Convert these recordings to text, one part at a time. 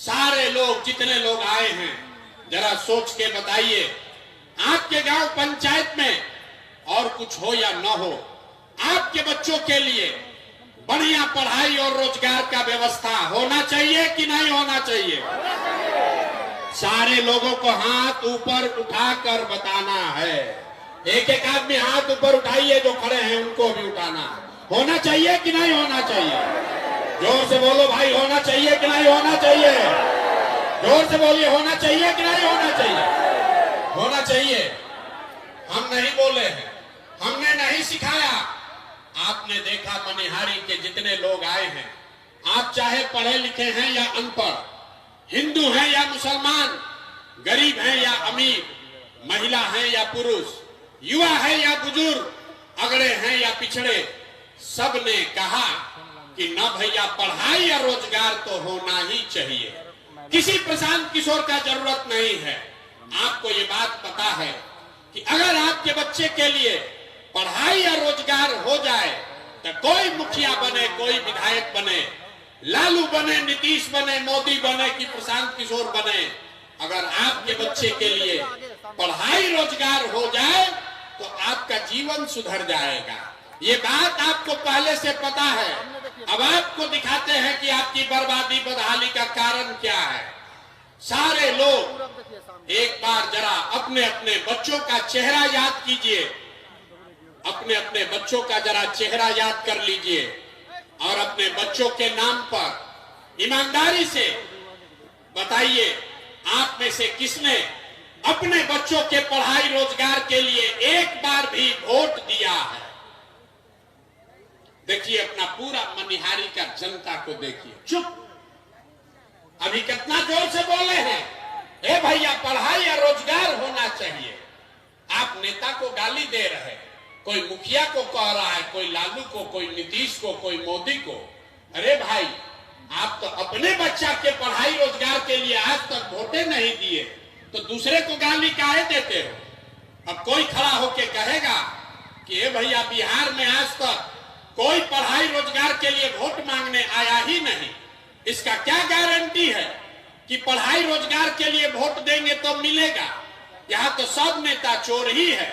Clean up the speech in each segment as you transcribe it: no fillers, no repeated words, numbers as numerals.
सारे लोग जितने लोग आए हैं जरा सोच के बताइए, आपके गांव पंचायत में और कुछ हो या न हो, आपके बच्चों के लिए बढ़िया पढ़ाई और रोजगार का व्यवस्था होना चाहिए कि नहीं होना चाहिए? सारे लोगों को हाथ ऊपर उठाकर बताना है। एक एक आदमी हाथ ऊपर उठाइए, जो खड़े हैं उनको भी उठाना। होना चाहिए कि नहीं होना चाहिए? जोर से बोलो भाई, होना चाहिए कि नहीं होना चाहिए? जोर से बोलिए, होना चाहिए कि नहीं होना चाहिए? होना चाहिए। हम नहीं बोले हैं, हमने नहीं सिखाया। आपने देखा मनिहारी के जितने लोग आए हैं, आप चाहे पढ़े लिखे हैं या अनपढ़, हिंदू हैं या मुसलमान, गरीब हैं या अमीर, महिला हैं या पुरुष, युवा है या बुजुर्ग, अगड़े हैं या पिछड़े, सब ने कहा कि न भैया पढ़ाई या रोजगार तो होना ही चाहिए। किसी प्रशांत किशोर का जरूरत नहीं है। आपको ये बात पता है कि अगर आपके बच्चे के लिए पढ़ाई या रोजगार हो जाए तो कोई मुखिया बने, कोई विधायक बने, लालू बने, नीतीश बने, मोदी बने कि प्रशांत किशोर बने, अगर आपके बच्चे के लिए पढ़ाई रोजगार हो जाए तो आपका जीवन सुधर जाएगा। ये बात आपको पहले से पता है। अब आपको दिखाते हैं कि आपकी बर्बादी बदहाली का कारण क्या है। सारे लोग एक बार जरा अपने अपने बच्चों का चेहरा याद कीजिए, अपने अपने बच्चों का जरा चेहरा याद कर लीजिए और अपने बच्चों के नाम पर ईमानदारी से बताइए, आप में से किसने अपने बच्चों के पढ़ाई रोजगार के लिए एक बार भी वोट दिया है? देखिए अपना पूरा मनिहारी का जनता को देखिए। चुप, अभी कितना जोर से बोले हैं, ए भैया पढ़ाई या रोजगार होना चाहिए। आप नेता को गाली दे रहे हैं, कोई मुखिया को कह रहा है, कोई लालू को, कोई नीतीश को, कोई मोदी को। अरे भाई, आप तो अपने बच्चा के पढ़ाई रोजगार के लिए आज तक वोटे नहीं दिए, तो दूसरे को गाली काहे देते हो? अब कोई खड़ा होके कहेगा कि ए भैया बिहार में आज तक कोई पढ़ाई रोजगार के लिए वोट मांगने आया ही नहीं, इसका क्या गारंटी है कि पढ़ाई रोजगार के लिए वोट देंगे तो मिलेगा? यहाँ तो सब नेता चोर ही है।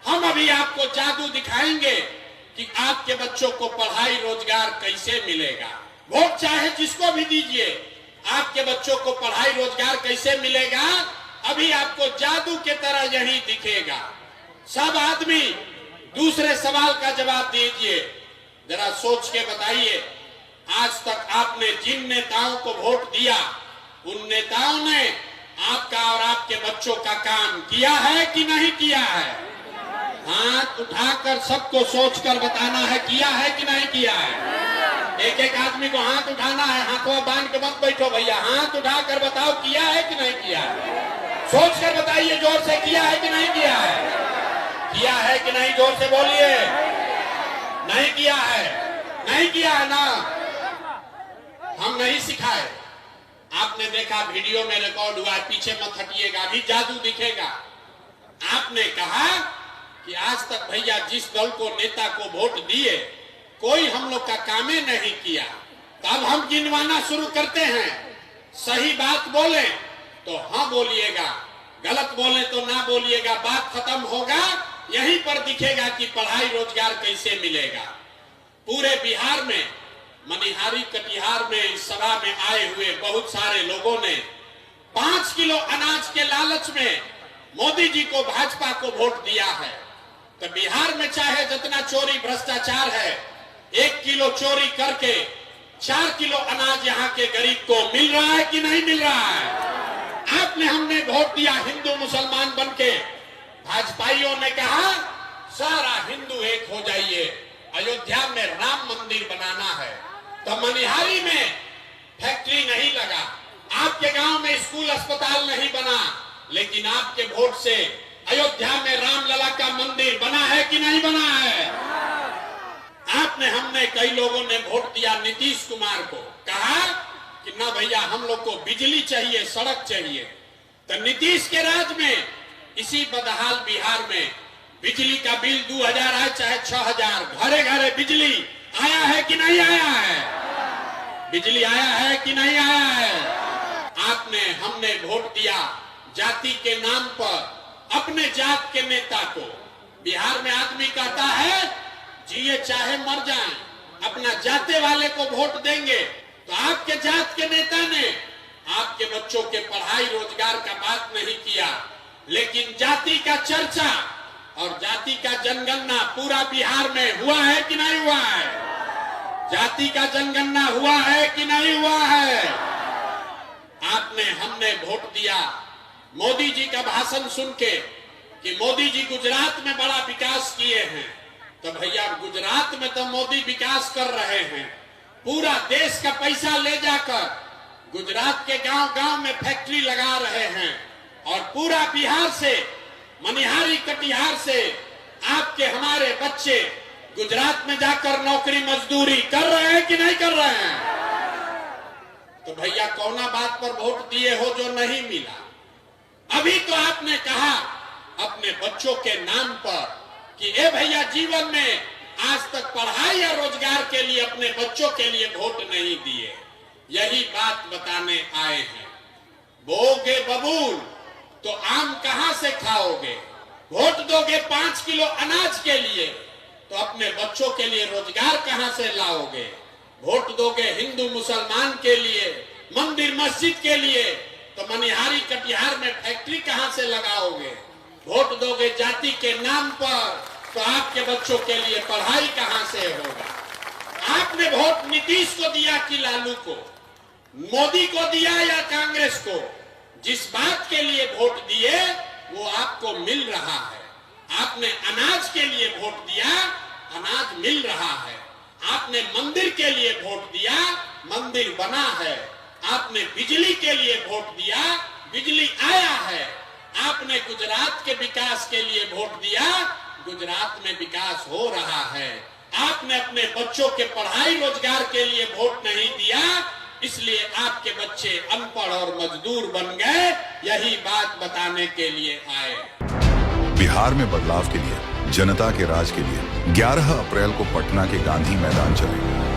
हम अभी आपको जादू दिखाएंगे कि आपके बच्चों को पढ़ाई रोजगार कैसे मिलेगा। वोट चाहे जिसको भी दीजिए, आपके बच्चों को पढ़ाई रोजगार कैसे मिलेगा, अभी आपको जादू के तरह यही दिखेगा। सब आदमी दूसरे सवाल का जवाब दीजिए, जरा सोच के बताइए, आज तक आपने जिन नेताओं को वोट दिया, उन नेताओं ने आपका और आपके बच्चों का काम किया है कि नहीं किया है? हाथ उठाकर सबको सोचकर बताना है, किया है कि नहीं किया है। एक एक आदमी को हाथ उठाना है, हाथों बांध के मत बैठो भैया, हाथ उठाकर बताओ किया है कि नहीं किया है। सोचकर बताइए जोर से, किया है कि नहीं किया है? किया है कि नहीं, जोर से बोलिए। नहीं किया है, नहीं किया है ना, हम नहीं सिखाए। आपने देखा वीडियो में रिकॉर्ड हुआ, पीछे मत हटिएगा, अभी जादू दिखेगा। आपने कहा कि आज तक भैया जिस दल को, नेता को वोट दिए, कोई हम लोग का कामे नहीं किया। तो अब हम गिनवाना शुरू करते हैं। सही बात बोले तो हाँ बोलिएगा, गलत बोले तो ना बोलिएगा, बात खत्म होगा। यहीं पर दिखेगा कि पढ़ाई रोजगार कैसे मिलेगा। पूरे बिहार में, मनिहारी कटिहार में इस सभा में आए हुए बहुत सारे लोगों ने 5 किलो अनाज के लालच में मोदी जी को, भाजपा को वोट दिया है। तो बिहार में चाहे जितना चोरी भ्रष्टाचार है, 1 किलो चोरी करके 4 किलो अनाज यहाँ के गरीब को मिल रहा है कि नहीं मिल रहा है? आपने, हमने वोट दिया हिंदू मुसलमान बनके, भाजपाइयों ने कहा सारा हिंदू एक हो जाइए, अयोध्या में राम मंदिर बनाना है। तो मनिहारी में फैक्ट्री नहीं लगा, आपके गांव में स्कूल अस्पताल नहीं बना, लेकिन आपके वोट से अयोध्या में रामलला का मंदिर बना है कि नहीं बना है? आपने, हमने, कई लोगों ने वोट दिया नीतीश कुमार को, कहा कि ना भैया हम लोग को बिजली चाहिए, सड़क चाहिए। तो नीतीश के राज में इसी बदहाल बिहार में बिजली का बिल 2000 आए चाहे 6000, घरे घरे बिजली आया है कि नहीं आया है? बिजली आया है कि नहीं आया है? हमने वोट दिया जाति के नाम पर अपने जात के नेता को। बिहार में आदमी कहता है जिए चाहे मर जाएं, अपना जाते वाले को वोट देंगे। तो आपके जात के नेता ने आपके बच्चों के पढ़ाई रोजगार का बात नहीं किया, लेकिन जाति का चर्चा और जाति का जनगणना पूरा बिहार में हुआ है कि नहीं हुआ है? जाति का जनगणना हुआ है कि नहीं हुआ है? हमने वोट दिया मोदी जी का भाषण सुन के कि मोदी जी गुजरात में बड़ा विकास किए हैं। तो भैया गुजरात में तो मोदी विकास कर रहे हैं, पूरा देश का पैसा ले जाकर गुजरात के गांव-गांव में फैक्ट्री लगा रहे हैं और पूरा बिहार से मनिहारी कटिहार से आपके हमारे बच्चे गुजरात में जाकर नौकरी मजदूरी कर रहे हैं कि नहीं कर रहे हैं? तो भैया कौना बात पर वोट दिए हो जो नहीं मिला? अभी तो आपने कहा अपने बच्चों के नाम पर कि ए भैया जीवन में आज तक पढ़ाई या रोजगार के लिए अपने बच्चों के लिए वोट नहीं दिए। यही बात बताने आए हैं। बोगे बबूल तो आम कहां से खाओगे? वोट दोगे 5 किलो अनाज के लिए तो अपने बच्चों के लिए रोजगार कहां से लाओगे? वोट दोगे हिंदू मुसलमान के लिए, मंदिर मस्जिद के लिए तो मनिहारी कटिहार में फैक्ट्री कहां से लगाओगे? वोट दोगे जाति के नाम पर तो आपके बच्चों के लिए पढ़ाई कहां से होगा? आपने वोट नीतीश को दिया कि लालू को, मोदी को दिया या कांग्रेस को? जिस बात के लिए वोट दिए वो आपको मिल रहा है। आपने अनाज के लिए वोट दिया, अनाज मिल रहा है। आपने मंदिर के लिए वोट दिया, मंदिर बना है। आपने बिजली के लिए वोट दिया, बिजली आया है। आपने गुजरात के विकास के लिए वोट दिया, गुजरात में विकास हो रहा है। आपने अपने बच्चों के पढ़ाई रोजगार के लिए वोट नहीं दिया, इसलिए आपके बच्चे अनपढ़ और मजदूर बन गए। यही बात बताने के लिए आए। बिहार में बदलाव के लिए, जनता के राज के लिए 11 अप्रैल को पटना के गांधी मैदान चलेंगे।